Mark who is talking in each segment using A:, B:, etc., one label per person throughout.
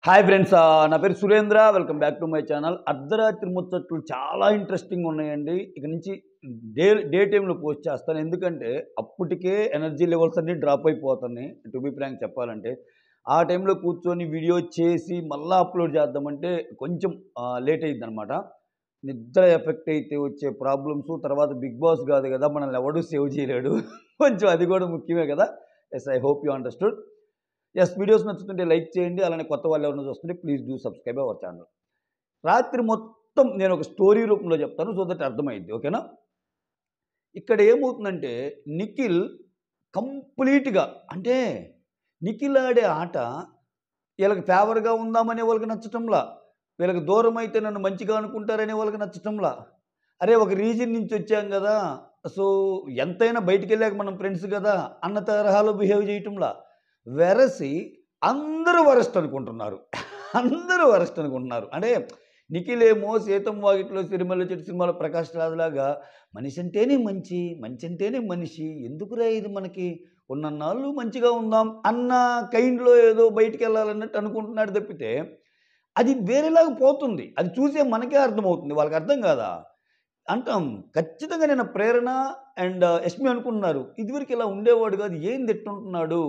A: Hi friends, నా పేరు Surendra. Welcome back to my channel. అర్ధరాత్రి ముచ్చట్లు చాలా ఇంట్రెస్టింగ్ ఉన్నాయండి. ఇక నుంచి డే టైంలో పోస్ట్ చేస్తాను. ఎందుకంటే అప్పటికే ఎనర్జీ లెవెల్స్ అన్నీ డ్రాప్ అయిపోతున్నాయి. టు బీ ఫ్రాంక్ చెప్పాలంటే ఆ టైంలో కూర్చొని వీడియో చేసి మళ్ళీ అప్లోడ్ చేద్దామంటే కొంచెం లేట్ అయ్యింది అనమాట. నిద్ర ఎఫెక్ట్ అయితే వచ్చే ప్రాబ్లమ్స్, తర్వాత బిగ్ బాస్ కాదు కదా, మనల్ని ఎవడూ సేవ్ చేయలేడు. కొంచెం అది కూడా ముఖ్యమే కదా. Yes, I hope you understood. Yes, videos నచ్చుతుంటే లైక్ చేయండి. అలానే కొత్త వాళ్ళు ఎవరైనా చూస్తుంటే please do subscribe our channel. రాత్రి మొత్తం నేను ఒక స్టోరీ రూపంలో చెప్తాను, సో దట్ అర్థమైంది. ఓకేనా? ఇక్కడ ఏమవుతుందంటే నిఖిల్ కంప్లీట్గా, అంటే నిఖిల్ ఆడే ఆట వీళ్ళకి ఫేవర్గా ఉందామనే వాళ్ళకి నచ్చటంలా, వీళ్ళకి దూరం అయితే నన్ను మంచిగా అనుకుంటారనే వాళ్ళకి నచ్చటంలా. అరే, ఒక రీజన్ నుంచి వచ్చాం కదా, సో ఎంతైనా బయటికి వెళ్ళాక మనం ఫ్రెండ్స్ కదా అన్న తరహాలో బిహేవ్ చేయటంలా. వెరసి అందరూ వరస్ట్ అనుకుంటున్నారు. అందరూ వరస్ట్ అనుకుంటున్నారు. అంటే నిఖిల్ ఏమో సీతం వాకిట్లో సిరిమల్ల చెట్టు సినిమాలో ప్రకాష్ రాజులాగా మనిషి అంటేనే మంచి, మంచి అంటేనే మనిషి, ఎందుకురా ఇది మనకి, ఉన్నన్నాళ్ళు మంచిగా ఉందాం అన్న కైండ్లో ఏదో బయటికి వెళ్ళాలన్నట్టు అనుకుంటున్నాడు తప్పితే అది వేరేలాగా పోతుంది. అది చూసే మనకే అర్థమవుతుంది, వాళ్ళకి అర్థం కాదా అంటాం. ఖచ్చితంగా నేను ప్రేరణ అండ్ యష్మి అనుకుంటున్నారు, ఇదివరకు ఇలా ఉండేవాడు కాదు, ఏం తిట్టుంటున్నాడు,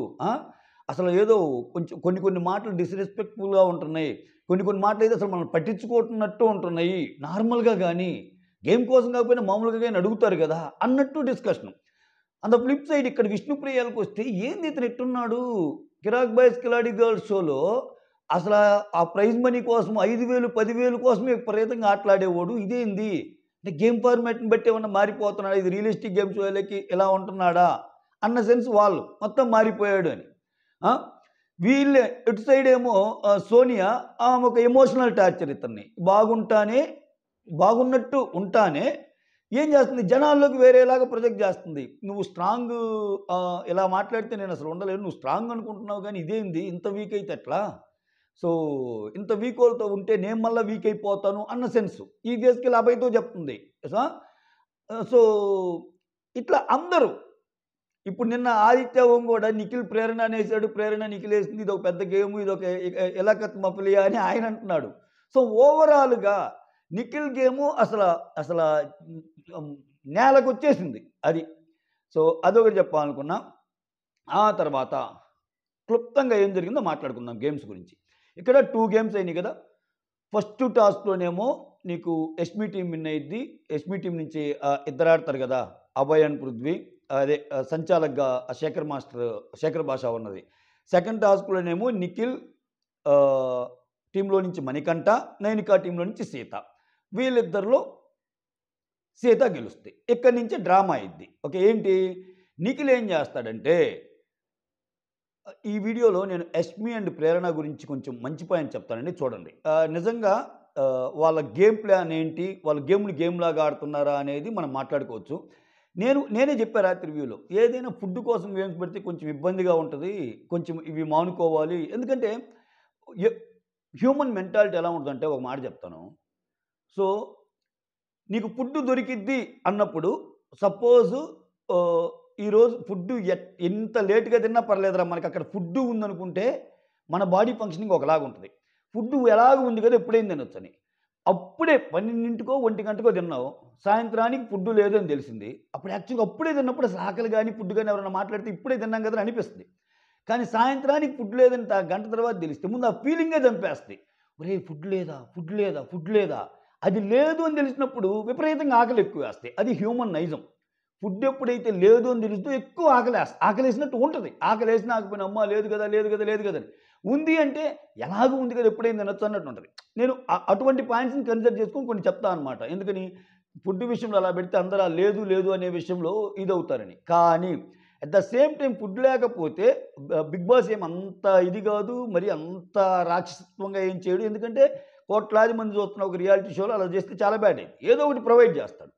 A: అసలు ఏదో కొంచెం కొన్ని మాటలు డిస్రెస్పెక్ట్ఫుల్గా ఉంటున్నాయి, కొన్ని మాటలు అయితే అసలు మనం పట్టించుకుంటున్నట్టు ఉంటున్నాయి నార్మల్గా. కానీ గేమ్ కోసం కాకపోయినా మామూలుగా కానీ అడుగుతారు కదా అన్నట్టు డిస్కషన్. అంత ఫ్లిప్ సైడ్ ఇక్కడ విష్ణుప్రియాలకు వస్తే ఏంది ఇతను ఎట్టున్నాడు, కిరాక్ బాయ్స్ కిలాడి గర్ల్స్ షోలో అసలు ఆ ప్రైజ్ మనీ కోసం 5,000 10,000 కోసమే విపరీతంగా ఆటలాడేవాడు, ఇదేంది అంటే గేమ్ ఫార్మాట్ని బట్టి ఏమన్నా మారిపోతున్నాడా, ఇది రియలిస్టిక్ గేమ్ షోలకి ఎలా ఉంటున్నాడా అన్న సెన్స్ వాళ్ళు మొత్తం మారిపోయాడు అని. వీళ్ళే ఇటు సైడ్ ఏమో సోనియా ఒక ఎమోషనల్ టార్చర్, ఇతన్ని బాగున్నట్టు ఉంటానే ఏం చేస్తుంది, జనాల్లోకి వేరేలాగా ప్రొజెక్ట్ చేస్తుంది. నువ్వు స్ట్రాంగ్ ఇలా మాట్లాడితే నేను అసలు ఉండలేను, నువ్వు స్ట్రాంగ్ అనుకుంటున్నావు కానీ ఇదేంది ఇంత వీక్ అయితే ఎట్లా, సో ఇంత వీక్ వాళ్ళతో ఉంటే నేను మళ్ళీ వీక్ అయిపోతాను అన్న సెన్స్ ఈ తీసుకెళ్ళి అభయతో చెప్తుంది. సో ఇట్లా అందరూ ఇప్పుడు నిన్న ఆదిత్య ఓం కూడా నిఖిల్ ప్రేరణ అనేసాడు, ప్రేరణ నిఖిల్ వేసింది, ఇది ఒక పెద్ద గేమ్, ఇది ఒక ఎలాకత్ మఫలియా అని ఆయన అంటున్నాడు. సో ఓవరాల్గా నిఖిల్ గేము అసలు నేలకు వచ్చేసింది అది. సో అదొకటి చెప్పాలనుకున్నా. ఆ తర్వాత క్లుప్తంగా ఏం జరిగిందో మాట్లాడుకుందాం గేమ్స్ గురించి. ఇక్కడ 2 గేమ్స్ అయినాయి కదా. ఫస్ట్ టాస్క్లోనేమో నీకు యష్మి టీం విన్ అయ్యిద్ది. యష్మి టీం నుంచి ఇద్దరు ఆడతారు కదా, అభయ్ అండ్ పృథ్వీ, అదే సంచాలక్గా శేఖర్ భాష ఉన్నది. సెకండ్ టాస్క్లోనేమో నిఖిల్ టీంలో నుంచి మణికంఠ, నైనికా టీంలో నుంచి సీత, వీళ్ళిద్దరిలో సీత గెలుస్తుంది. ఇక్కడి నుంచి డ్రామా అయింది. ఓకే, ఏంటి నిఖిల్ ఏం చేస్తాడంటే, ఈ వీడియోలో నేను యష్మి అండ్ ప్రేరణ గురించి కొంచెం మంచి పాయింట్ చెప్తానండి, చూడండి. నిజంగా వాళ్ళ గేమ్ ప్లాన్ ఏంటి, వాళ్ళ గేమ్ లాగా ఆడుతున్నారా అనేది మనం మాట్లాడుకోవచ్చు. నేనే చెప్పా రాత్రి రివ్యూలో, ఏదైనా ఫుడ్ కోసం గేమ్స్ పెడితే కొంచెం ఇబ్బందిగా ఉంటుంది, కొంచెం ఇవి మానుకోవాలి. ఎందుకంటే హ్యూమన్ మెంటాలిటీ ఎలా ఉంటుందంటే, ఒక మాట చెప్తాను. సో నీకు ఫుడ్ దొరికిద్ది అన్నప్పుడు, సపోజ్ ఈరోజు ఫుడ్ ఎంత లేట్గా తిన్నా పర్లేదురా, మనకి అక్కడ ఫుడ్ ఉందనుకుంటే మన బాడీ ఫంక్షనింగ్ ఒకలాగా ఉంటుంది. ఫుడ్ ఎలాగ ఉంది కదా, ఎప్పుడైంది తినొచ్చని. అప్పుడే 12కో 1 తిన్నావు, సాయంత్రానికి ఫుడ్ లేదు అని తెలిసింది. అప్పుడు యాక్చువల్గా అప్పుడే తిన్నప్పుడు అసలు ఆకలి కానీ ఫుడ్ కానీ ఎవరైనా మాట్లాడితే ఇప్పుడే తిన్నాం కదా అనిపిస్తుంది. కానీ సాయంత్రానికి ఫుడ్ లేదని గంట తర్వాత తెలిస్తే ముందు ఆ ఫీలింగే చంపేస్తుంది. ఒరే ఫుడ్ లేదా, అది లేదు అని తెలిసినప్పుడు విపరీతంగా ఆకలి ఎక్కువ వేస్తాయి. అది హ్యూమన్ నైజం. ఫుడ్ ఎప్పుడైతే లేదు అని తెలుస్తూ ఎక్కువ ఆకలేసినట్టు ఉంటుంది. ఆకలేసిన ఆకపోయినా అమ్మ లేదు కదా ఉంది అంటే ఎలాగూ ఉంది కదా, ఎప్పుడైంది తినొచ్చు అన్నట్టు ఉంటుంది. నేను అటువంటి పాయింట్స్ని కన్సిడర్ చేసుకొని కొన్ని చెప్తాను అనమాట. ఎందుకని ఫుడ్ విషయంలో అలా పెడితే అందరూ లేదు అనే విషయంలో ఇదవుతారని. కానీ at the same time food లేకపోతే బిగ్ బాస్ ఏమంత ఇది కాదు, మరి అంత రాక్షసత్వంగా ఏం చేయడు. ఎందుకంటే కోట్లాది మంది చూస్తున్న ఒక రియాలిటీ షోలో అలా చేస్తే చాలా బ్యాడ్ అయింది. ఏదో ఒకటి ప్రొవైడ్ చేస్తాడు.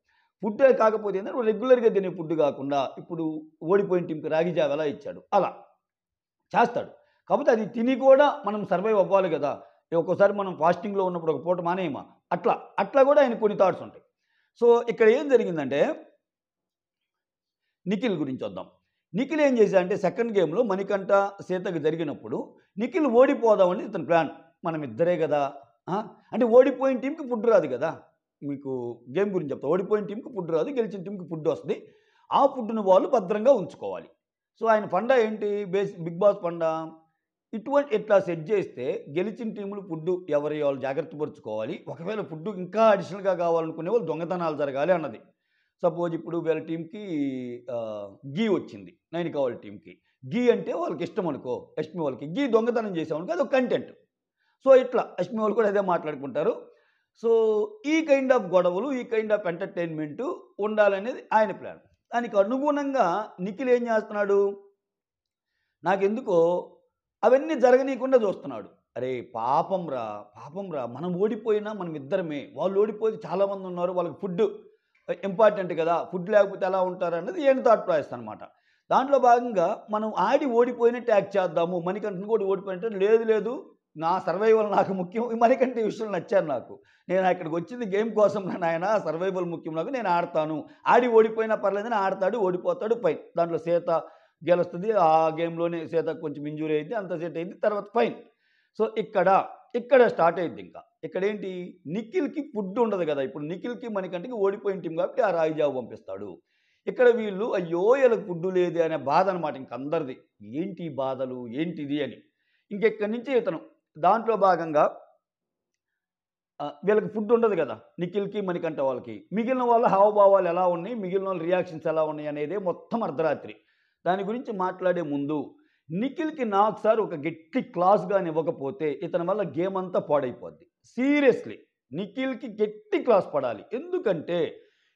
A: ఫుడ్ కాకపోతే ఏంటంటే రెగ్యులర్గా తినే ఫుడ్ కాకుండా ఇప్పుడు ఓడిపోయిన టీంకి రాగి జావ ఎలా ఇచ్చాడు అలా చేస్తాడు. కాకపోతే అది తిని కూడా మనం సర్వైవ్ అవ్వాలి కదా. ఒక్కోసారి మనం ఫాస్టింగ్లో ఉన్నప్పుడు ఒక పూట మానేయమా, అట్లా కూడా ఆయన కొన్ని థాట్స్ ఉంటాయి. సో ఇక్కడ ఏం జరిగిందంటే, నిఖిల్ గురించి వద్దాం. నిఖిల్ ఏం చేశాడంటే, సెకండ్ గేమ్లో మణికంఠ సీతకు జరిగినప్పుడు నిఖిల్ ఓడిపోదామని ఇతని ప్లాన్. మనం ఇద్దరే కదా. అంటే ఓడిపోయిన టీంకి ఫుడ్ రాదు కదా. మీకు గేమ్ గురించి చెప్తా. ఓడిపోయిన టీంకి ఫుడ్ రాదు, గెలిచిన టీంకి ఫుడ్ వస్తుంది. ఆ ఫుడ్‌ని వాళ్ళు భద్రంగా ఉంచుకోవాలి. సో ఆయన ఫండా ఏంటి? బిగ్ బాస్ ఫండా ఇట్లా సెట్ చేస్తే గెలిచిన టీములు ఫుడ్ ఎవరి వాళ్ళు జాగ్రత్త పరుచుకోవాలి. ఒకవేళ ఫుడ్ ఇంకా అడిషనల్‌గా కావాలనుకునే వాళ్ళు దొంగతనాలు జరగాలి అన్నది. సపోజ్ ఇప్పుడు వీళ్ళ టీంకి ఘీ వచ్చింది. నైనికా వాళ్ళ టీంకి. ఘీ అంటే వాళ్ళకి ఇష్టం అనుకో, యష్మి వాళ్ళకి. ఘీ దొంగతనం చేసామనుకో అదొక కంటెంట్. సో ఇట్లా యష్మి వాళ్ళు కూడా అదే మాట్లాడుకుంటారు. సో ఈ కైండ్ ఆఫ్ గొడవలు, ఈ కైండ్ ఆఫ్ ఎంటర్‌టైన్‌మెంట్ ఉండాలనేది ఆయన ప్లాన్. దానికి అనుగుణంగా నిఖిల్ ఏం చేస్తున్నాడు? నాకెందుకో అవన్నీ జరగనీయకుండా చూస్తున్నాడు. అరే పాపం రా! పాపం రా! మనం ఓడిపోయినా మనం ఇద్దరమే. వాళ్ళు ఓడిపోతే చాలామంది ఉన్నారు. వాళ్ళకి ఫుడ్ ఇంపార్టెంట్ కదా. ఫుడ్ లేకపోతే ఎలా ఉంటారన్నది ఈయన థాట్ ప్రాసెస్ అనమాట. దాంట్లో భాగంగా మనం ఆడి ఓడిపోయినట్టు యాక్ట్ చేద్దాము. మణికంఠన్ కూడా ఓడిపోయినట్టు లేదు లేదు నా సర్వైవల్ నాకు ముఖ్యం. ఈ మణికంఠ ఈ విషయంలో నచ్చారు నాకు. నేను ఇక్కడికి వచ్చింది గేమ్ కోసం నాయన, సర్వైవల్ ముఖ్యం నాకు. నేను ఆడతాను. ఆడి ఓడిపోయినా పర్లేదని ఆడతాడు, ఓడిపోతాడు ఫైన్. దాంట్లో సీత గెలుస్తుంది. ఆ గేమ్‌లోనే సీతకు కొంచెం ఇంజ్యూరీ అయింది. అంత సెట్ అయింది. తర్వాత ఫైన్. సో ఇక్కడ స్టార్ట్ అయ్యిద్ది ఇంకా. ఇక్కడేంటి నిఖిల్‌కి ఫుడ్ ఉండదు కదా. ఇప్పుడు నిఖిల్‌కి మణికంఠకి ఓడిపోయిన టీమ్ కాబట్టి ఆ రాయి జావ పంపిస్తాడు. ఇక్కడ వీళ్ళు అయ్యో! ఈళ్ళకి ఫుడ్ లేదే అనే బాధ అనమాట ఇంక అందరిది. ఏంటి ఈ బాధలు? ఏంటిది అని. ఇంకెక్కడి నుంచి ఇతను దాంట్లో భాగంగా వీళ్ళకి ఫుడ్ ఉండదు కదా. నిఖిల్‌కి, మణికంఠ వాళ్ళకి. మిగిలిన వాళ్ళ హావభావాలు ఎలా ఉన్నాయి? మిగిలిన వాళ్ళ రియాక్షన్స్ ఎలా ఉన్నాయి? అనేదే మొత్తం అర్ధరాత్రి. దాని గురించి మాట్లాడే ముందు నిఖిల్‌కి నాకు సార్ ఒక గట్టి క్లాస్ గాని ఇవ్వకపోతే ఇతని వల్ల గేమ్ అంతా పాడైపోద్ది. సీరియస్‌లీ నిఖిల్‌కి గట్టి క్లాస్ పడాలి. ఎందుకంటే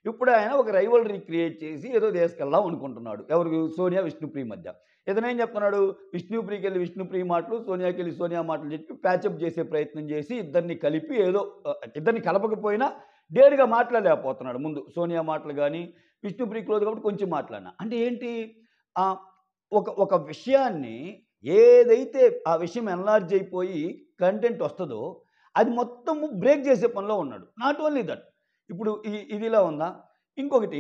A: ఇప్పుడు ఆయన ఒక రైవల్రీ క్రియేట్ చేసి ఏదో తీసుకెళ్దాం అనుకుంటున్నాడు. ఎవరు? సోనియా, విష్ణుప్రియ మధ్య. ఇతనేం చెప్తున్నాడు? విష్ణుప్రియకెళ్ళి విష్ణుప్రియ మాటలు, సోనియాకెళ్ళి సోనియా మాటలు చెప్పి ప్యాచప్ చేసే ప్రయత్నం చేసి ఇద్దరిని కలిపి ఏదో ఇద్దరిని కలపకపోయినా డేర్‌గా మాట్లాడలేకపోతున్నాడు. ముందు సోనియా మాటలు గాని, విష్ణుప్రియ క్లోజ్ కాబట్టి కొంచెం మాట్లాడినా. అంటే ఏంటి? ఆహ్, ఒక విషయాన్ని ఏదైతే ఆ విషయం ఎన్లార్జ్ అయిపోయి కంటెంట్ వస్తదో అది మొత్తము బ్రేక్ చేసే పనిలో ఉన్నాడు. Not only that. ఇప్పుడు ఇదిలా ఉందా? ఇంకొకటి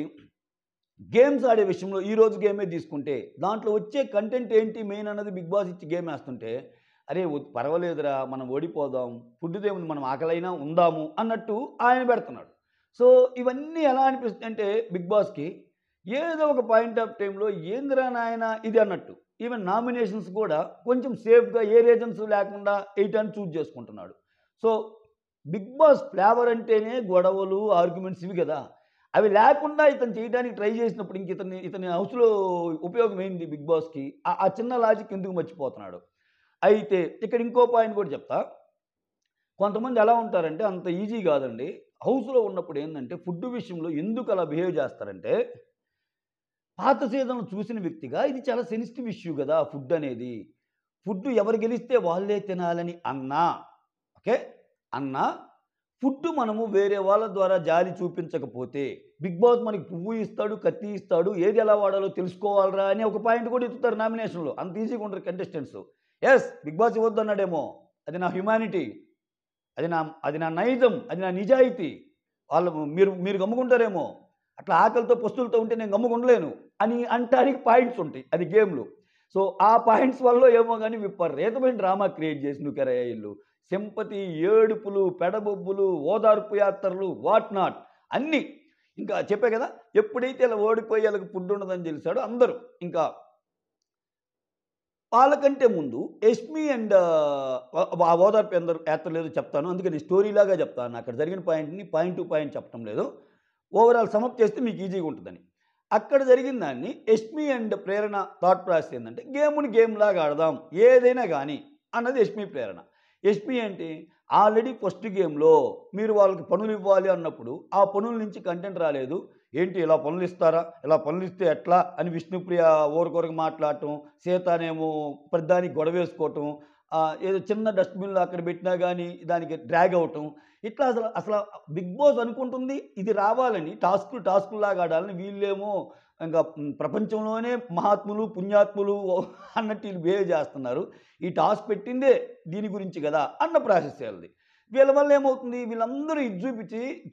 A: గేమ్స్ ఆడే విషయంలో ఈరోజు గేమే తీసుకుంటే దాంట్లో వచ్చే కంటెంట్ ఏంటి మెయిన్ అన్నది బిగ్ బాస్ ఇచ్చి గేమ్ వేస్తుంటే అరే పర్వాలేదురా మనం ఓడిపోదాం, ఫుడ్దేముంది మనం ఆకలైనా ఉందాము అన్నట్టు ఆయన పెడుతున్నాడు. సో ఇవన్నీ ఎలా అనిపిస్తుంది అంటే బిగ్ బాస్కి ఏదో ఒక పాయింట్ ఆఫ్ టైంలో ఏందిరా నాయన ఇది అన్నట్టు. ఈవెన్ నామినేషన్స్ కూడా కొంచెం సేఫ్గా ఏ రీజన్స్ లేకుండా వేయటాన్ని చూజ్ చేసుకుంటున్నాడు. సో బిగ్ బాస్ ఫ్లేవర్ అంటేనే గొడవలు, ఆర్గ్యుమెంట్స్ ఇవి కదా. అవి లేకుండా ఇతను చేయడానికి ట్రై చేసినప్పుడు ఇంక ఇతని హౌస్‌లో ఉపయోగం ఏంటి బిగ్ బాస్‌కి? ఆ చిన్న లాజిక్ ఎందుకు మర్చిపోతున్నాడు? అయితే ఇక్కడ ఇంకో పాయింట్ కూడా చెప్తా. కొంతమంది ఎలా ఉంటారంటే అంత ఈజీ కాదండి. హౌస్‌లో ఉన్నప్పుడు ఏందంటే ఫుడ్ విషయంలో ఎందుకు అలా బిహేవ్ చేస్తారంటే పాత సీజన్‌లు చూసిన వ్యక్తిగా ఇది చాలా సెన్సిటివ్ ఇష్యూ గదా! ఫుడ్ అనేది. ఫుడ్ ఎవరు గెలిస్తే వాళ్ళే తినాలని అన్నా, ఓకే. అన్నా ఫుడ్ మనము వేరే వాళ్ళ ద్వారా జాలి చూపించకపోతే, బిగ్ బాస్ మనకి పువ్వు ఇస్తాడు, కత్తి ఇస్తాడు. ఏది ఎలా వాడాలో తెలుసుకోవాలిరా అని ఒక పాయింట్ కూడా ఎత్తుతారు నామినేషన్‌లో. అంత ఈజీగా ఉండరు కంటెస్టెంట్స్. యెస్ బిగ్ బాస్ ఇవ్వద్దన్నాడేమో. అది నా హ్యుమానిటీ. అది నా నైజం. అది నా నిజాయితీ. వాళ్ళు మీరు గమ్ముకుంటారేమో. అట్లా ఆకలితో పస్తులతో ఉంటే నేను గమ్ముకుండలేను అని అంటానికి పాయింట్స్ ఉంటాయి. అది గేమ్‌లో. సో, ఆ పాయింట్స్ వల్లో ఏమో గాని విపరీతమైన డ్రామా క్రియేట్ చేసి నూకారయ్యా ఈళ్ళు. సింపతి, ఏడుపులు, పెడబొబ్బులు, ఓదార్పు యాత్రలు వాట్ నాట్ అన్నీ. ఇంకా చెప్పా కదా! ఎప్పుడైతే ఇలా ఓడిపోయి ఆళ్ళకి ఫుడ్ ఉండదని తెలిసాడో అందరూ ఇంకా వాళ్ళకంటే ముందు యష్మి అండ్ ఆ ఓదార్పు యాత్రలు ఏదో చెప్తాను. అందుకని స్టోరీలాగా చెప్తాను. అక్కడ జరిగిన పాయింట్‌ని పాయింట్ టు పాయింట్ చెప్పటం లేదు. ఓవరాల్ సమ్ చేస్తే మీకు ఈజీగా ఉంటుందని. అక్కడ జరిగిన దాన్ని Yashmi and Prerana thought process ఏందంటే గేమ్‌ని గేమ్‌లాగా ఆడదాం. ఏదైనా గానీ అన్నది యష్మి ప్రేరణ. యష్మి ఏంటి ఆల్రెడీ ఫస్ట్ గేమ్‌లో మీరు వాళ్ళకి పనులు ఇవ్వాలి అన్నప్పుడు ఆ పనుల నుంచి కంటెంట్ రాలేదు. ఏంటి ఇలా పనులు ఇస్తారా? ఇలా పనులు ఇస్తే ఎట్లా? అని విష్ణుప్రియ ఊరకొరగా మాట్లాడటం, సీతనేమో ప్రతిదానికి గొడవేసుకోవటం, ఏదో చిన్న డస్ట్‌బిన్‌లో అక్కడ పెట్టినా గానీ దానికి డ్రాగ్ అవ్వటం. ఇట్లా అసల బిగ్ బాస్ అనుకుంటుంది ఇది రావాలని టాస్కుల్లాగా ఆడాలని వీళ్ళేమో ఇంకా ప్రపంచంలోనే మహాత్ములు, పుణ్యాత్ములు అన్నట్టు వీళ్ళు బిహేవ్ చేస్తున్నారు. ఈ టాస్క్ పెట్టిందే దీని గురించి గదా! అన్న ప్రాసెస్ వీళ్ళది. వీళ్ళ వల్ల ఏమవుతుంది వీళ్ళందరూ ఇది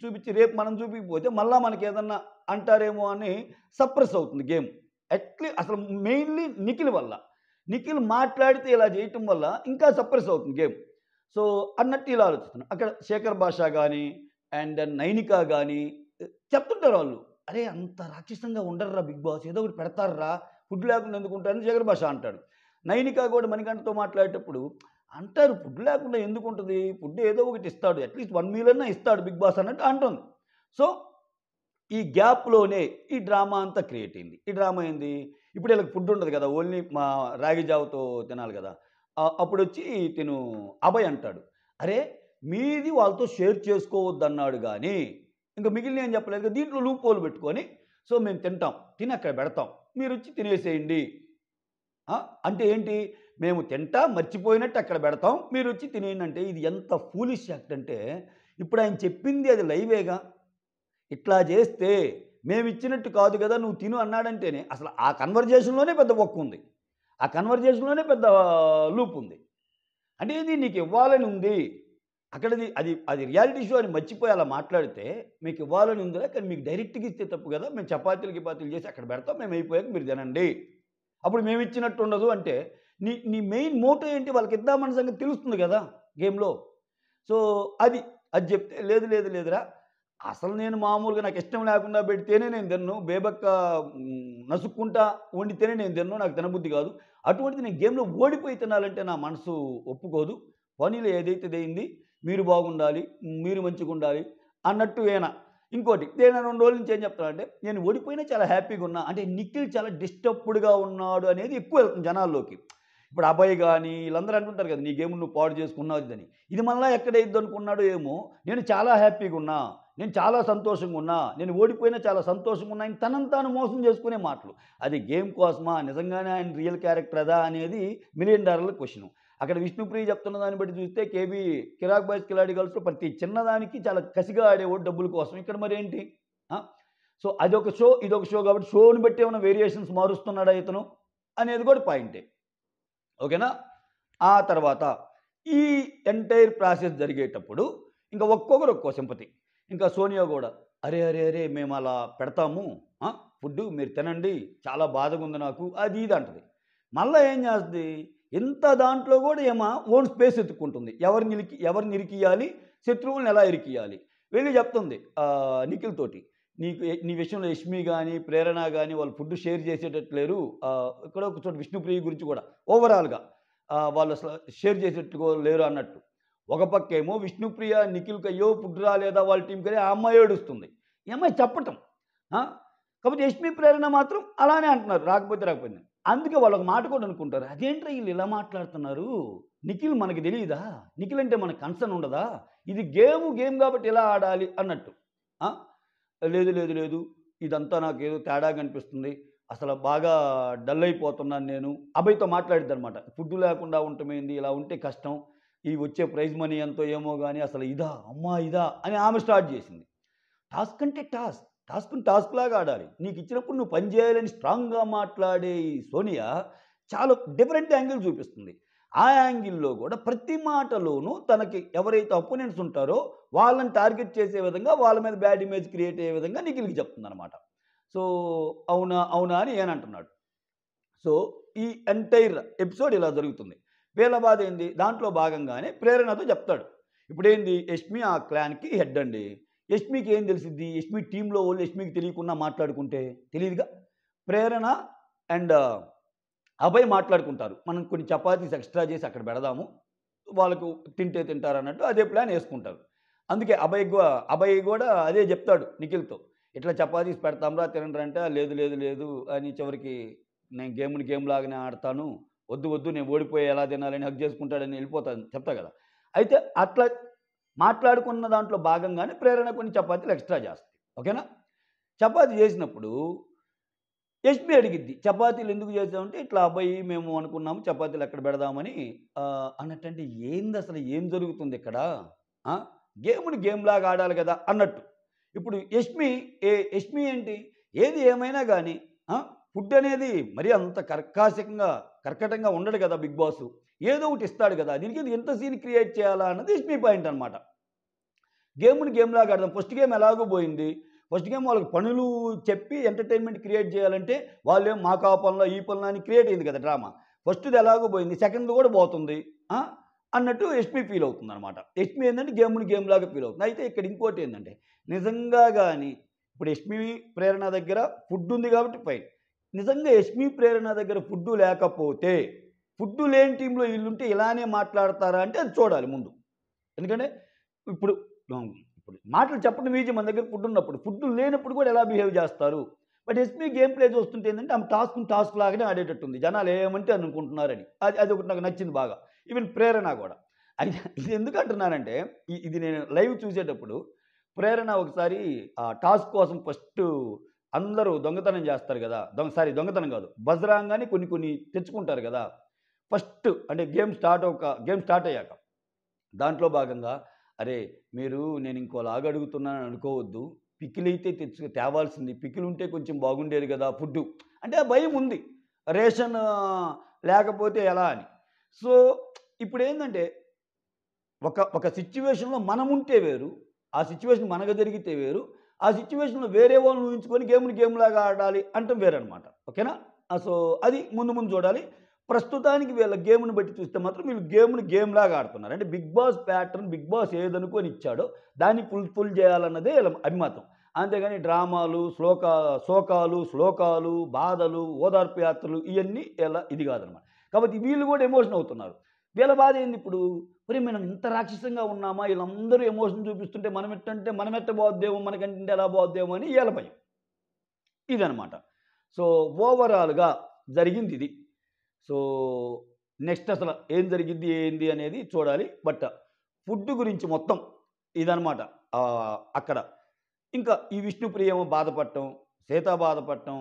A: చూపిచ్చి రేపు మనం చూపియకపోతే మళ్ళా మనకేదన్నా అంటారేమో అని సప్రెస్ అవుతుంది గేమ్. అసలు మెయిన్‌లీ నిఖిల్ వల్ల. నిఖిల్ మాట్లాడితే ఇలా చేయటం వల్ల ఇంకా సప్రెస్ అవుతుంది గేమ్. సో అన్నట్టు ఇలా ఆలోచిస్తున్నాను. అక్కడ శేఖర్ భాష గానీ, అండ్ దెన్ నైనిక గానీ చెప్తుంటారు వాళ్ళు. "అరే! అంత రాక్షసంగా ఉండరురా బిగ్ బాస్. ఏదో ఒకటి పెడతార్రా. ఫుడ్ లేకుండా ఎందుకుంటారని" శేఖర్ భాష అంటాడు. నైనిక కూడా మణికంఠతో మాట్లాడేటప్పుడు అంటారు, "ఫుడ్ లేకుండా ఎందుకుంటది? ఫుడ్ ఏదో ఒకటి ఇస్తాడు. అట్‌లీస్ట్ 1 మీల్ అన్నా ఇస్తాడు బిగ్ బాస్" అన్నట్టు అంటుంది. సో ఈ గ్యాప్‌లోనే ఈ డ్రామా అంతా క్రియేట్ అయింది. ఈ డ్రామా ఏంది? ఇప్పుడు ఈళ్ళకి ఫుడ్ ఉండదు కదా! ఓన్లీ రాగి జావతో తినాలి కదా! అప్పుడొచ్చి తిను అభయ్ అంటాడు, "అరే! మీది వాళ్ళతో షేర్ చేసుకోవద్దన్నాడు గానీ, ఇంక మిగిలినయి ఏం చెప్పలేదు కదా! దీంట్లో లూప్ హోల్ పెట్టుకొని, సో మేము తింటాం. తిని అక్కడ పెడతాం. మీరొచ్చి తినేసేయండి." ఆ! అంటే ఏంటి? మేము తింటాం, మర్చిపోయినట్టు అక్కడ పెడతాం. మీరొచ్చి తినేయండి అంటే ఇది ఎంత ఫూలిష్ యాక్ట్ అంటే, ఇప్పుడు ఆయన చెప్పింది అది లైవేగా. ఇట్లా చేస్తే మేమిచ్చినట్టు కాదు కదా! నువ్వు తిను అన్నాడంటేనే అసలు ఆ కన్వర్జేషన్‌లోనే పెద్ద బొక్కుంది. ఆ కన్వర్జేషన్‌లోనే పెద్ద లూప్ ఉంది. అంటే ఇది నీకు ఇవ్వాలని ఉంది. అక్కడది అది అది రియాలిటీ షో అని మర్చిపోయి అలా మాట్లాడితే మీకు ఇవ్వాలని ఉందిరా, కానీ మీకు డైరెక్ట్‌గా ఇస్తే తప్పు కదా! మేము చపాతీలు, గిపాతీలు చేసి అక్కడ పెడతాం. మేము అయిపోయాక మీరు తినండి. అప్పుడు మేమిచ్చినట్టు ఉండదు అంటే నీ నీ మెయిన్ మోటో ఏంటి? వాళ్ళకిద్దామన్న సంగతి తెలుస్తుంది కదా! గేమ్‌లో. సో, అది. అది చెప్తే లేదు, లేదు, లేదురా! అసలు నేను మామూలుగా నాకిష్టం లేకుండా పెడితేనే నేను తినను. బేబక్క నసుక్కుంటా వండితేనే నేను తినను. నాకు తినబుద్ధి కాదు. అటువంటిది నేను గేమ్‌లో ఓడిపోయి తినాలంటే నా మనసు ఒప్పుకోదు. పోనీలే ఏదైతే అదయింది. మీరు బాగుండాలి. మీరు మంచిగుండాలి అన్నట్టు ఈయన. ఇంకోటి నేను 2 రోజుల నుంచి ఏం చెప్తానంటే, నేను ఓడిపోయినా చాలా హ్యాపీగా ఉన్నా. అంటే నిఖిల్ చాలా డిస్టర్బ్డ్‌గా ఉన్నాడు అనేది ఎక్కువ వెళ్తుంది జనాల్లోకి. ఇప్పుడు అభయ్ గాని ఈళ్ళందరూ అంటుంటారు కదా! నీ గేమ్ నువ్వు పాడు చేసుకున్నావు ఇదని. ఇది మళ్ళా ఎక్కడైద్దనుకున్నాడో ఏమో! నేను చాలా హ్యాపీగున్నా. నేను చాలా సంతోషంగున్నా. నేను ఓడిపోయినా చాలా సంతోషంగున్నా అని తనను తాను మోసం చేసుకునే మాటలు. అది గేమ్ కోసమా? నిజంగానే ఆయన రియల్ క్యారెక్టర్ అదా? అనేది $1,000,000 క్వెషను. అక్కడ విష్ణుప్రియ చెప్తున్న దాన్ని బట్టి చూస్తే కిరాక్ బాయ్స్ కిలాడి గర్ల్స్‌లో ప్రతి చిన్నదానికి చాలా కసిగా ఆడేవాడు డబ్బుల కోసం. ఇక్కడ మరేంటి? ఆ! సో, అదొక షో, ఇదొక షో కాబట్టి షోని బట్టి ఏమైనా వేరియేషన్స్ మారుస్తున్నాడా ఇతను? అనేది కూడా పాయింటే. ఓకేనా? ఆ తర్వాత ఈ ఎంటైర్ ప్రాసెస్ జరిగేటప్పుడు ఇంక ఒక్కొక్కరు ఒక్కో సింపతి. ఇంకా సోనియా గూడా "అరే! అరే! అరే! మేమలా పెడతాము. ఆ! ఫుడ్డు మీరు తినండి. చాలా బాధగుంది నాకు." అది ఇది అంటది. మళ్ళా ఏం చేస్తది? ఇంత దాంట్లో గూడా ఓన్ స్పేస్ ఎతుక్కుంటుంది. ఎవరిని ఇరికియ్యాలి? శత్రువుల్ని ఎలా ఇరికియ్యాలి? వెళ్లి చెప్తుంది నిఖిల్ తోటి. నీ విషయంలో యష్మి గాని, ప్రేరణ గాని వాళ్ళు ఫుడ్ షేర్ చేసేటట్టు లేరు. ఎక్కడో ఒక చోట విష్ణుప్రియ గురించి కూడా ఓవరాల్‌గా వాళ్ళు అసలు షేర్ చేసేట్టుగా లేరు అన్నట్టు. ఒక పక్కేమో విష్ణుప్రియ, నిఖిల్‌కి అయ్యో! ఫుడ్ రాలేదా వాళ్ళ టీమ్‌కని ఆ అమ్మాయి ఏడుస్తుంది. ఈ అమ్మాయి చెప్పటం. ఆ! కాకపోతే యష్మి, ప్రేరణ మాత్రం అలానే అంటున్నారు. రాకపోతే రాకపోయింది. అందుకే వాళ్ళొక మాట కూడా అనుకుంటారు. అదేంట్రా ఈళ్ళు ఇలా మాట్లాడుతున్నారు? నిఖిల్ మనకి తెలీదా? నిఖిల్ అంటే మనకు కన్సర్న్ ఉండదా? ఇది గేమ్ కాబట్టి ఇలా ఆడాలి అన్నట్టు. ఆ! లేదు, లేదు, లేదు. ఇదంతా నాకేదో తేడాగా అనిపిస్తుంది. అసలు బాగా డల్ అయిపోతున్నాను నేను. అభయ్‌తో మాట్లాడిద్దనమాట. ఫుడ్ లేకుండా ఉండటమేంది? ఇలా ఉంటే కష్టం. ఈ వచ్చే ప్రైజ్ మనీ ఎంతో ఏమో గాని అసలు ఇదా? అమ్మా! ఇదా? అని ఆమె స్టార్ట్ చేసింది. టాస్క్ అంటే టాస్క్. టాస్క్‌ని టాస్క్‌లాగా ఆడాలి. నీకిచ్చినప్పుడు నువ్వు పని చేయాలని స్ట్రాంగ్‌గా మాట్లాడే ఈ సోనియా చాలా డిఫరెంట్ యాంగిల్ చూపిస్తుంది. ఆ యాంగిల్‌లో గూడా ప్రతి మాటలోనూ తనకి ఎవరైతే అపోనెంట్స్ ఉంటారో వాళ్ళని టార్గెట్ చేసే విధంగా, వాళ్ళ మీద బ్యాడ్ ఇమేజ్ క్రియేట్ అయ్యే విధంగా నిఖిల్‌కి చెప్తుందనమాట. సో, అవునా? అవునా? అని ఈయనంటున్నాడు. సో, ఈ ఎంటైర్ ఎపిసోడ్ ఇలా జరుగుతుంది. వీళ్ళ బాధేంది? దాంట్లో భాగంగానే ప్రేరణతో చెప్తాడు. ఇప్పుడేంది యష్మి ఆ క్లాన్‌కి హెడ్ అండి. యష్మికి ఏం తెలిసిద్ది? యష్మి టీమ్‌లో వోళ్ళు యష్మికి తెలియకుండా మాట్లాడుకుంటే తెలీదుగా. ప్రేరణ అండ్ అభయ్ మాట్లాడుకుంటారు. మనం కొన్ని చపాతీస్ ఎక్స్‌ట్రా చేసి అక్కడ పెడదాము. వాళ్ళకు తింటే తింటారన్నట్టు అదే ప్లాన్ యేసుకుంటారు. అందుకే అభయ్ గూడా అదే జెప్తాడు నిఖిల్‌తో. ఇట్లా చపాతీస్ పెడతాంరా తినండ్రా అంటే, లేదు, లేదు, లేదు అని చివరికి నేను గేమ్‌ని గేమ్ లాగానే ఆడతాను. వద్దు, వద్దు నేను ఓడిపోయి ఎలా తినాలని హగ్ చేసుకుంటాడని ఎళ్ళిపోతాను చెప్తా గదా! అయితే అట్లా మాట్లాడుకున్న దాంట్లో భాగంగానే ప్రేరణ కొన్ని చపాతీలు ఎక్స్‌ట్రా చేస్తది. ఓకేనా? చపాతీ చేసినప్పుడు యష్మి అడిగిద్ది. చపాతీలు ఎందుకు చేసావంటే, ఇట్లా అబ్బాయి మేము అనుకున్నాము చపాతీలు ఎక్కడ పెడదామని అన్నట్టంటే ఏందసలు ఏం జరుగుతుందిక్కడ? ఆ! గేమ్‌ని గేమ్‌లాగా ఆడాలి గదా! అన్నట్టు. ఇప్పుడు యష్మి ఏంటి? ఏది ఏమైనా గాని ఆ! ఫుడ్ అనేది మరీ అంత కర్కటంగా ఉండడు గదా! Big boss. ఏదో ఒకటి ఇస్తాడు గదా! దీనికేందుకు ఇంత సీన్ క్రియేట్ చేయాలా అన్నది యష్మి పాయింట్ అనమాట. గేమ్‌ని గేమ్‌లాగా ఆడదాం. ఫస్ట్ గేమ్ ఎలాగో పోయింది. ఫస్ట్ గేమ్ వాళ్ళకి పనులు చెప్పి ఎంటర్‌టైన్‌మెంట్ క్రియేట్ చేయాలంటే, వాళ్ళేమో మాకు ఆ పనులా, ఈ పనులా అని క్రియేట్ అయింది కదా డ్రామా. ఫస్ట్‌ది ఎలాగో పోయింది. సెకండ్‌ది కూడా పోతుంది. ఆ! అన్నట్టు యష్మి ఫీల్ అవుతుందనమాట. యష్మి ఏందంటే గేమ్‌ని గేమ్ లాగా ఫీల్ అవుతుంది. అయితే ఇక్కడ ఇంకోటి ఏందంటే నిజంగా గాని ఇప్పుడు యష్మి ప్రేరణ దగ్గర ఫుడ్ ఉంది కాబట్టి ఫైన్. నిజంగా యష్మి ప్రేరణ దగ్గర ఫుడ్డు లేకపోతే, ఫుడ్డు లేని టీమ్‌లో ఈళ్ళుంటే ఇలానే మాట్లాడతారా అంటే అది చూడాలి ముందు. ఎందుకంటే ఇప్పుడు ఇప్పుడు మాటలు చెప్పడం ఈజీ మన దగ్గర ఫుడ్ ఉన్నప్పుడు. ఫుడ్ లేనప్పుడు కూడా ఎలా బిహేవ్ చేస్తారు? బట్ ఎస్‌పీ గేమ్ ప్లే చూస్తుంటే ఏందంటే ఆమె టాస్క్‌ని టాస్క్ లాగానే ఆడేటట్టుంది. జనాలు ఏమంటే అనుకుంటున్నారని. అదొకటి నాకు నచ్చింది బాగా. ఈవెన్ ప్రేరణ కూడా. అయితే ఇది ఎందుకు అంటున్నానంటే ఇది నేను లైవ్ చూసేటప్పుడు ప్రేరణ ఒకసారి ఆ టాస్క్ కోసం ఫస్టు అందరూ దొంగతనం చేస్తారు గదా! దొంగతనం కాదు. బజరంగాని కొన్ని కొన్ని తెచ్చుకుంటారు గదా! ఫస్ట్ అంటే గేమ్ స్టార్ట్ అయ్యాక. దాంట్లో భాగంగా అరే! మీరు నేను ఇంకోలాగా అడుగుతున్నానని అనుకోవద్దు. పికిలైతే తేవాల్సింది. పికిలుంటే కొంచెం బాగుండేది గదా! ఫుడ్డు. అంటే ఆ భయముంది. రేషన్ లేకపోతే ఎలా అని. సో, ఇప్పుడేందంటే ఒక సిట్యుయేషన్‌లో మనముంటే వేరు. ఆ సిట్యుయేషన్ మనకు జరిగితే వేరు. ఆ సిట్యుయేషన్‌లో వేరే వాళ్ళని ఊహించుకొని గేమ్‌ని గేమ్‌లాగా ఆడాలి అంటం వేరనమాట. ఓకేనా? సో, అది ముందు ముందు చూడాలి. ప్రస్తుతానికి వీళ్ళ గేమ్‌ని బట్టి చూస్తే మాత్రం వీళ్ళు గేమ్‌ని గేమ్‌లాగా ఆడుతున్నారు. అంటే 'Bigg Boss' pattern 'Bigg Boss' ఏదనుకోని ఇచ్చాడో దాన్ని ఫుల్ చేయాలన్నదే ఈళ్ళ అభిమతం. అంతేగాని డ్రామాలు, శోకాలు, శ్లోకాలు, బాధలు, ఓదార్పు యాత్రలు ఇయన్నీ ఇది కాదనమాట. కాబట్టి వీళ్ళు కూడా ఎమోషన్ అవుతున్నారు. వీళ్ళ బాధ ఏందిప్పుడు? ఒరేయ్! మనం ఇంత రాక్షసంగా ఉన్నామా? ఈళ్ళందరూ ఎమోషన్ చూపిస్తుంటే మనమెట్ట పోద్దేమో, మనకంటే ఎలా పోద్దేమో అని ఈళ్ళ భయం. ఇదనమాట. సో, ఓవరాల్‌గా జరిగిందిది. సో, నెక్స్ట్ అసల ఏం జరిగిద్ది, ఏంది అనేది చూడాలి. బట్ ఫుడ్ గురించి మొత్తం ఇదనమాట. అక్కడ. ఇంకా ఈ విష్ణుప్రియ ఏమో బాధపడటం, సీత బాధపడటం,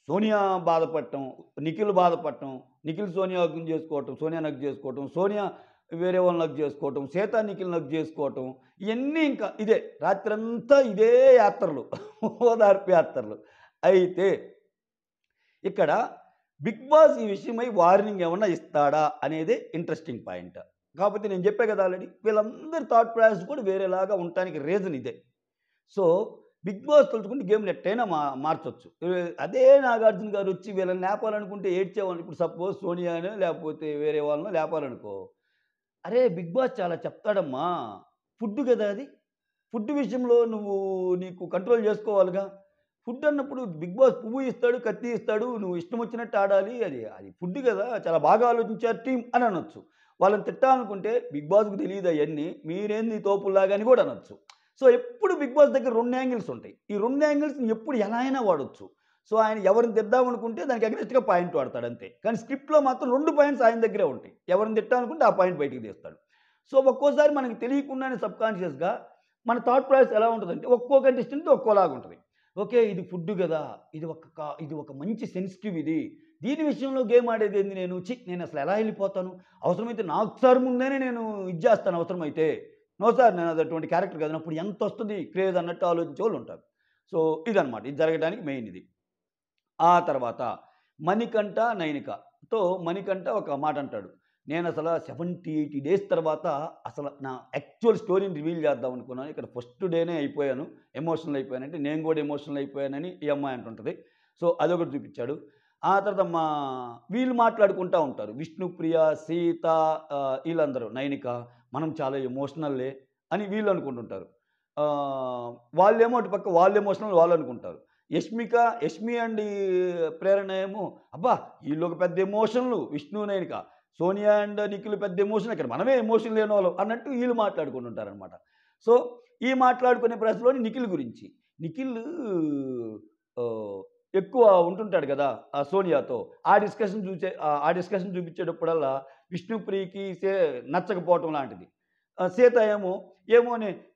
A: సోనియా బాధపడటం, నిఖిల్ బాధపడటం, నిఖిల్ సోనియా హగ్గుని చేసుకోవటం, సోనియాని హగ్ చేసుకోవటం, సోనియా వేరే వాళ్ళని హగ్ చేసుకోవటం, సీత నిఖిల్‌ని హగ్ చేసుకోవటం, ఇయన్నీ ఇంకా ఇదే. రాత్రంతా ఇదే యాత్రలు. ఓదార్పు యాత్రలు. అయితే ఇక్కడ 'బిగ్ బాస్' ఈ విషయమై వార్నింగ్ ఏమన్నా ఇస్తాడా అనేదే ఇంట్రెస్టింగ్ పాయింట్. కాపోతే నేను చెప్పా కదా ఆల్రెడీ. వీళ్ళందరి థాట్ ప్రాసెస్ కూడా వేరేలాగా ఉండటానికి రీజన్ ఇదే. సో, 'బిగ్ బాస్' తలుచుకుంటే గేమ్‌ని ఎట్టైనా మార్చొచ్చు. అదే 'నాగార్జున' గారొచ్చి వీళ్ళని లేపాలనుకుంటే ఏడ్చేవాళ్ళు. ఇప్పుడు సపోజ్ సోనియానో లేకపోతే వేరే వాళ్ళనో లేపాలనుకో, "అరే! 'బిగ్ బాస్' చాలా చెప్తాడమ్మా. ఫుడ్ గదా అది. ఫుడ్ విషయంలో నీకు కంట్రోల్ జేసుకోవాలిగా. ఫుడ్ అన్నప్పుడు 'బిగ్ బాస్' పువ్వు ఇస్తాడు, కత్తి ఇస్తాడు. నువ్వు ఇష్టం వచ్చినట్టు ఆడాలి. అది ఫుడ్ గదా! చాలా బాగా ఆలోచించారు టీమ్" అని అనొచ్చు. వాళ్ళని తిట్టాలనుకుంటే 'బిగ్ బాస్‌కి తెలీదు అయన్నీ. మీరేంది తోపుల్లాగా' అని గూడా అనొచ్చు. సో, ఎప్పుడు 'బిగ్ బాస్' దగ్గర 2 యాంగిల్స్ ఉంటాయి. ఈ 2 యాంగిల్స్‌ని ఎప్పుడు ఎలా అయినా వాడొచ్చు. సో, ఆయన ఎవరిని తిడదామనుకుంటే దానికి అగెనిస్ట్‌గా పాయింట్ వాడతాడు అంతే. కానీ స్క్రిప్ట్‌లో మాత్రం 2 పాయింట్స్ ఆయన దగ్గరే ఉంటాయి. ఎవరిని తిట్టాలనుకుంటే ఆ పాయింట్ బయటికి తీస్తాడు. సో, ఒక్కోసారి మనకు తెలియకుండానే సబ్‌కాన్షియస్‌గా మన థాట్ ప్రాసెస్ ఎలా ఉంటదంటే ఒక్కో కంటెస్టెంట్ ఒక్కోలాగా ఉంటది. ఓకే. ఇది ఫుడ్ గదా! ఇది ఒక మంచి సెన్సిటివ్ ఇది. దీని విషయంలో గేమ్ ఆడేదేంది నేను? నేనసలు ఎలా ఎళ్ళిపోతాను? అవసరమైతే నాకు సార్ ముందేనే నేను ఇది జేస్తాను అవసరమైతే. నో సార్ నేను అది అటువంటి క్యారెక్టర్ కాదు. అప్పుడు ఎంతొస్తది క్రేజ్ అన్నట్టు ఆలోచించేవాళ్ళుంటారు. సో, ఇదనమాట. ఇది జరగడానికి మెయిన్ ఇది. ఆ తర్వాత 'మణికంఠ, నైనికతో' మణికంఠ ఒక మాట అంటాడు. నేనసల 70, 80 డేస్ తర్వాత అసలు నా యాక్చువల్ స్టోరీని రివీల్ చేద్దాం అనుకున్నాను. ఇక్కడ ఫస్ట్ డేనే అయిపోయాను. ఎమోషనల్ అయిపోయానంటే నేను కూడా ఎమోషనల్ అయిపోయానని ఈ అమ్మాయి అంటుంటది. సో, అదొకటి చూపిచ్చాడు. ఆ తర్వాత వీళ్ళు మాట్లాడుకుంటా ఉంటారు. విష్ణుప్రియ, సీత ఈళ్ళందరూ నైనిక మనం చాలా ఎమోషనల్లే అని వీళ్ళు అనుకుంటుంటారు. వాళ్ళేమో అటు పక్క వాళ్ళు ఎమోషనల్ వాళ్ళనుకుంటారు. యష్మి అండ్ ఈ ప్రేరణ ఏమో అబ్బా! ఈళ్ళొక పెద్ద ఎమోషన్‌లు విష్ణు, నైనిక. సోనియా అండ్ నిఖిల్ పెద్ద ఎమోషన్. ఇక్కడ మనమే ఎమోషన్ లేనోళ్ళం అన్నట్టు వీళ్ళు మాట్లాడుకుంటుంటారనమాట. సో, ఈ మాట్లాడుకునే ప్రాసెస్‌లోని నిఖిల్ గురించి. నిఖిల్ ఆహ్, ఎక్కువ ఉంటుంటాడు గదా! సోనియాతో. ఆ డిస్కషన్ చూపించేటప్పుడల్లా విష్ణుప్రియకి నచ్చకపోవటం లాంటిది. సీత ఏమో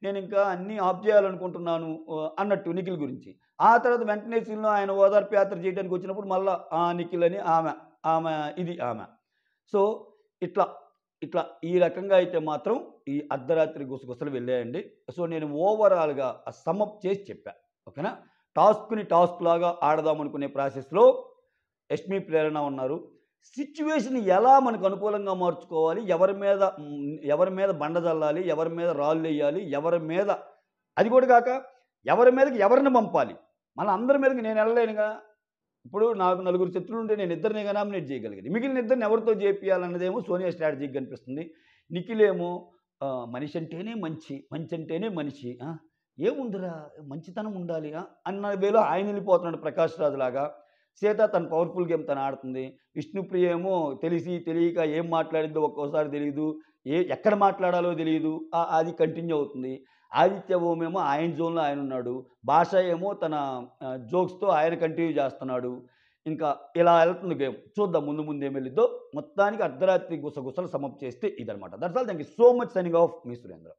A: నేనింకా అన్నీ ఆఫ్ జేయాలనుకుంటున్నాను అన్నట్టు నిఖిల్ గురించి. ఆ తర్వాత వెంటనే సీన్‌లో ఆయన ఓదార్పు యాత్ర చేయడానికి వచ్చినప్పుడు మళ్ళా నిఖిల్ అని ఆమె. సో, ఇట్లా, ఇట్లా ఈ రకంగా అయితే మాత్రం ఈ అర్ధరాత్రి గుసగుసలు వెళ్ళాయండి. సో, నేను ఓవరాల్‌గా సమ్ అప్ చేసి చెప్పా. ఓకేనా? టాస్క్‌ని టాస్క్‌లాగా ఆడదామనుకునే ప్రాసెస్‌లో యష్మి, ప్రేరణ ఉన్నారు. సిట్యుయేషన్ ఎలా మనకు అనుకూలంగా మార్చుకోవాలి, ఎవరి మీద బండ జల్లాలి, ఎవరి మీద రాళ్ళెయ్యాలి, ఎవరి మీద అది కూడా కాక ఎవరి మీదకి ఎవరిని పంపాలి. మన అందరి మీదకి నేనెళ్ళలేనుగా. ఇప్పుడు నాకు నలుగురు శత్రువులుంటే నేను ఇద్దరినే నామినేట్ చేయగలిగాను. మిగిలిన ఇద్దరిని ఎవరితో చేపియాలన్నదేమో సోనియా స్ట్రాటజీగా కనిపిస్తుంది. నిఖిలేమో మనిషి అంటేనే మంచి, మంచి అంటేనే మనిషి. ఏముందిరా మంచితనం ఉండాలి అన్న వేలో ఆయన వెళ్ళిపోతున్నాడు ప్రకాష్ రాజ్‌లాగా. సీత తన పవర్‌ఫుల్ గేమ్ తను ఆడుతుంది. విష్ణుప్రియ ఏమో తెలిసి తెలియక ఏం మాట్లాడిద్దో ఒక్కోసారి తెలీదు. ఎక్కడ మాట్లాడాలో తెలీదు. అది కంటిన్యూ అవుతుంది. ఆదిత్య ఓం ఏమో ఆయన జోన్‌లో ఆయనున్నాడు. భాష ఏమో తన జోక్స్‌తో ఆయన కంటిన్యూ చేస్తున్నాడు. ఇంకా ఇలా ఎళ్తుంది గేమ్. చూద్దాం ముందు ముందు ఏం వెళ్ళిద్దో. మొత్తానికి అర్ధరాత్రి గుసగుసలు సమప్ చేస్తే ఇదనమాట. That's all. Thank you so much. Signing off. Me Surendra.